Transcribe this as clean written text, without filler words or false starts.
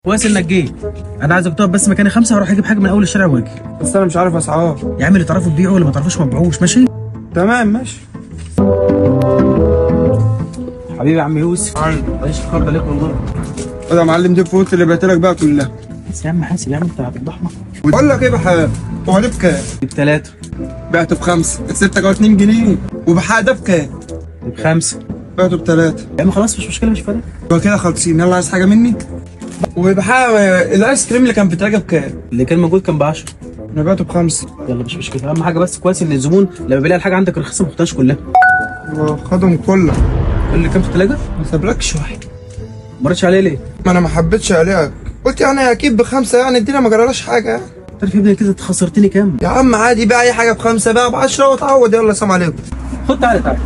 كويس انك جيت. انا عايزك تقف بس مكاني 5 هروح اجيب حاجه من اول الشارع واجي. بس انا مش عارف اسعار. يا عم اللي تعرفوا تبيعوا واللي ما تعرفوش ما تبيعوش. ماشي تمام ماشي. حبيبي يا عم يوسف. معلش الخرده ليك والله. خد يا معلم دي الفلوس اللي بعت لك بقى كلها. بس يا عم حاسب يا عم انت هتضحنا. بقول لك ايه بحق هو ده بكام؟ ب3. بعته ب5 كسبتك 2 جنيه وبحق ده بكام؟ ب5. بعته ب3. يا عم خلاص مش مشكله مش فارق. هو كده خالصين. يلا عايز حاجه مني؟ وبحق الايس كريم اللي كان في تلاجة بكام؟ اللي كان موجود كان ب10. انا بعته ب5. يلا مش مشكله. اهم حاجه بس كويس ان الزبون لما بيلاقي الحاجه عندك رخيصه ما بياخدهاش كلها. خدهم كلها. اللي كان في الثلاجه ما سابلكش واحد. ما ردش عليه ليه؟ ما انا ما حبيتش عليك. قلت يعني اكيد ب5 يعني الدنيا ما جرالهاش حاجه يعني. عارف يا ابني كده انت خسرتني كام؟ يا عم عادي بقى اي حاجه ب5 بقى ب10 وتعوض. يلا سلام عليكم. خد تعالى تعالى.